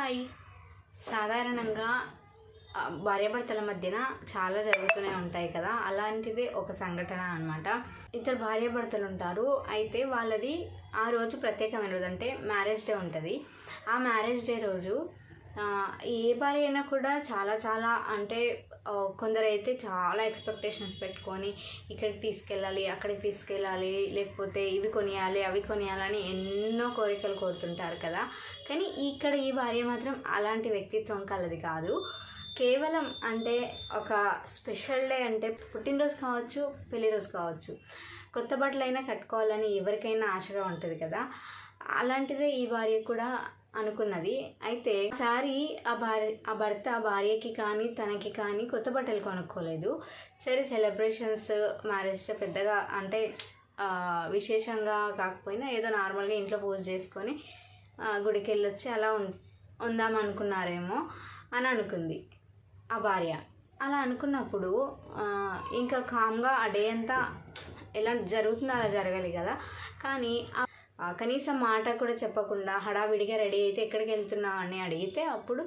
Hi. సాధారణంగా భార్యాభర్తల మధ్యన చాలా జరుగుతూనే ఉంటాయి కదా. అలాంటిదే ఒక సంఘటన అనమాట. ఇద్దరు భార్యాభర్తలు ఉంటారు. అయితే వాళ్ళది ఆ రోజు ప్రత్యేకమైన రోజు, అంటే మ్యారేజ్ డే ఉంటుంది. ఆ మ్యారేజ్ డే రోజు ఏ భార్య అయినా కూడా చాలా చాలా అంటే కొందరైతే చాలా ఎక్స్పెక్టేషన్స్ పెట్టుకొని ఇక్కడికి తీసుకెళ్ళాలి, అక్కడికి తీసుకెళ్ళాలి, లేకపోతే ఇవి కొనియాలి, అవి కొనియాలని ఎన్నో కోరికలు కోరుతుంటారు కదా. కానీ ఇక్కడ ఈ భార్య మాత్రం అలాంటి వ్యక్తిత్వం కలది కాదు. కేవలం అంటే ఒక స్పెషల్ డే, అంటే పుట్టినరోజు కావచ్చు, పెళ్లిరోజు కావచ్చు, కొత్త బట్టలైనా కట్టుకోవాలని ఎవరికైనా ఆశగా ఉంటుంది కదా. అలాంటిదే ఈ భార్య కూడా అనుకున్నది. అయితే ఒకసారి ఆ భర్త భార్యకి కానీ తనకి కానీ కొత్త బట్టలు కొనుక్కోలేదు. సరే, సెలబ్రేషన్స్ మ్యారేజ్ పెద్దగా అంటే విశేషంగా కాకపోయినా ఏదో నార్మల్గా ఇంట్లో పూజ చేసుకొని గుడికి వెళ్ళొచ్చి అలా ఉందాం అనుకున్నారేమో అని అనుకుంది ఆ భార్య. అలా అనుకున్నప్పుడు ఇంకా కామ్గా ఆ డే అంతా ఎలా జరుగుతుందో అలా జరగాలి కదా. కానీ కనీసం మాట కూడా చెప్పకుండా హడావిడిగా రెడీ అయితే ఎక్కడికి వెళ్తున్నావు అని అడిగితే అప్పుడు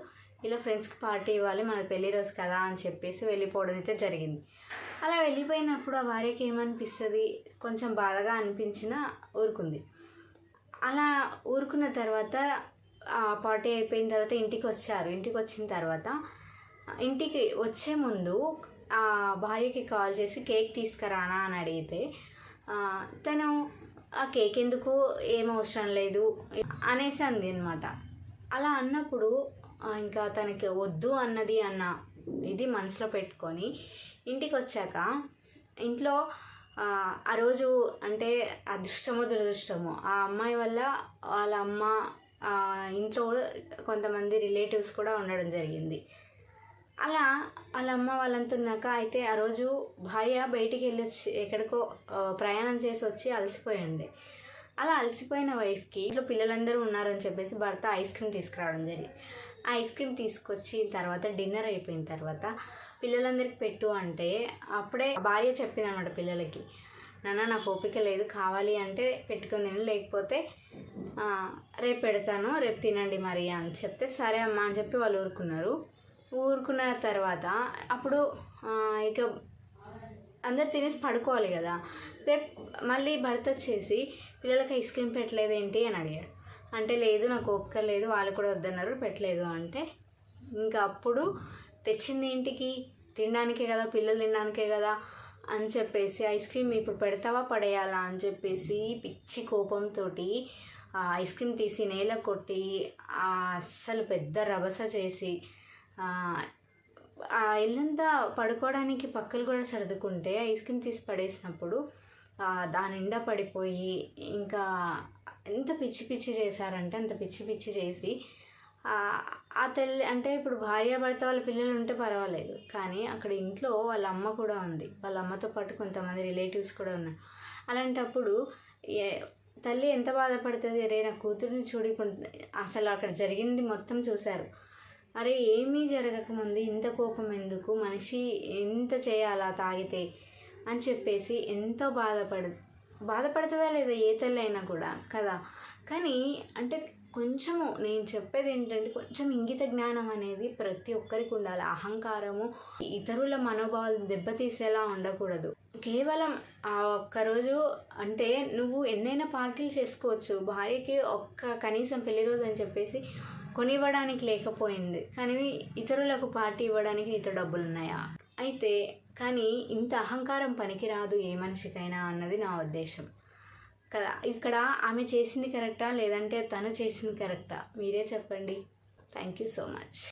ఇలా ఫ్రెండ్స్కి పార్టీ ఇవ్వాలి, మన పెళ్లి రోజు కదా అని చెప్పేసి వెళ్ళిపోవడం అయితే జరిగింది. అలా వెళ్ళిపోయినప్పుడు ఆ భార్యకి ఏమనిపిస్తుంది, కొంచెం బాధగా అనిపించినా ఊరుకుంది. అలా ఊరుకున్న తర్వాత ఆ పార్టీ అయిపోయిన తర్వాత ఇంటికి వచ్చారు. ఇంటికి వచ్చిన తర్వాత ఇంటికి వచ్చే ముందు ఆ భార్యకి కాల్ చేసి కేక్ తీసుకురానా అని అడిగితే తను ఆ కేక్ ఎందుకు, ఏం అవసరం లేదు అనేసి అంది అనమాట. అలా అన్నప్పుడు ఇంకా తనకి వద్దు అన్నది అన్న ఇది మనసులో పెట్టుకొని ఇంటికి వచ్చాక ఇంట్లో ఆ రోజు అంటే అదృష్టమో దురదృష్టమో ఆ అమ్మాయి వల్ల వాళ్ళ అమ్మ ఇంట్లో కొంతమంది రిలేటివ్స్ కూడా ఉండడం జరిగింది. అలా వాళ్ళ అమ్మ వాళ్ళంతా ఉన్నాక అయితే ఆ రోజు భార్య బయటికి వెళ్ళొచ్చి ఎక్కడికో ప్రయాణం చేసి వచ్చి అలసిపోయి ఉండే. అలా అలసిపోయిన వైఫ్కి ఇంట్లో పిల్లలందరూ ఉన్నారని చెప్పేసి భర్త ఐస్ క్రీమ్ తీసుకురావడం జరిగింది. ఆ ఐస్ క్రీమ్ తీసుకొచ్చి తర్వాత డిన్నర్ అయిపోయిన తర్వాత పిల్లలందరికీ పెట్టు అంటే అప్పుడే భార్య చెప్పింది అనమాట పిల్లలకి, నాన్న నాకు ఓపిక లేదు, కావాలి అంటే పెట్టుకొని తిను, లేకపోతే రేపు పెడతాను, రేపు తినండి మరి అని చెప్తే సరే అమ్మ అని చెప్పి వాళ్ళు ఊరుకున్న తర్వాత అప్పుడు ఇక అందరు తినేసి పడుకోవాలి కదా. రేపు మళ్ళీ భర్త వచ్చేసి పిల్లలకి ఐస్ క్రీమ్ పెట్టలేదు ఏంటి అని అడిగాడు. అంటే లేదు, నాకు ఓపిక లేదు, వాళ్ళు కూడా వద్దన్నారు, పెట్టలేదు అంటే ఇంకా అప్పుడు తెచ్చింది ఇంటికి తినడానికే కదా, పిల్లలు తినడానికే కదా అని చెప్పేసి ఐస్ క్రీమ్ ఇప్పుడు పెడతావా పడేయాలా అని చెప్పేసి పిచ్చి కోపంతో ఐస్ క్రీమ్ తీసి నేల కొట్టి అస్సలు పెద్ద రభస చేసి ఆ ఇల్లంతా పడుకోవడానికి పక్కలు కూడా సర్దుకుంటే ఐస్ క్రీమ్ తీసి పడేసినప్పుడు దాని నిండా పడిపోయి ఇంకా ఎంత పిచ్చి పిచ్చి చేశారంటే అంత పిచ్చి పిచ్చి చేసి ఆ తల్లి అంటే ఇప్పుడు భార్యాభర్త వాళ్ళ పిల్లలు ఉంటే పర్వాలేదు, కానీ అక్కడ ఇంట్లో వాళ్ళ అమ్మ కూడా ఉంది, వాళ్ళ అమ్మతో పాటు కొంతమంది రిలేటివ్స్ కూడా ఉన్నారు. అలాంటప్పుడు తల్లి ఎంత బాధపడుతుంది, రే నా కూతురిని చూడుకుంటుంది. అసలు అక్కడ జరిగింది మొత్తం చూశారు. అరే ఏమీ జరగకముందు ఇంత కోపం ఎందుకు, మనిషి ఎంత చేయాలా తాగితే అని చెప్పేసి ఎంతో బాధపడుతుందా లేదా ఏ తల్లి అయినా కూడా కదా. కానీ అంటే కొంచెము నేను చెప్పేది ఏంటంటే కొంచెం ఇంగిత జ్ఞానం అనేది ప్రతి ఒక్కరికి ఉండాలి. అహంకారము ఇతరుల మనోభావాలు దెబ్బతీసేలా ఉండకూడదు. కేవలం ఆ ఒక్కరోజు అంటే నువ్వు ఎన్నైనా పార్టీలు చేసుకోవచ్చు, భార్యకి కనీసం పెళ్లి రోజు అని చెప్పేసి కొనివ్వడానికి లేకపోయింది, కానీ ఇతరులకు పార్టీ ఇవ్వడానికి నీతో డబ్బులు ఉన్నాయా అయితే. కానీ ఇంత అహంకారం పనికిరాదు ఏ మనిషికైనా అన్నది నా ఉద్దేశం కదా. ఇక్కడ ఆమె చేసింది కరెక్టా లేదంటే తను చేసింది కరెక్టా, మీరే చెప్పండి. Thank you so much.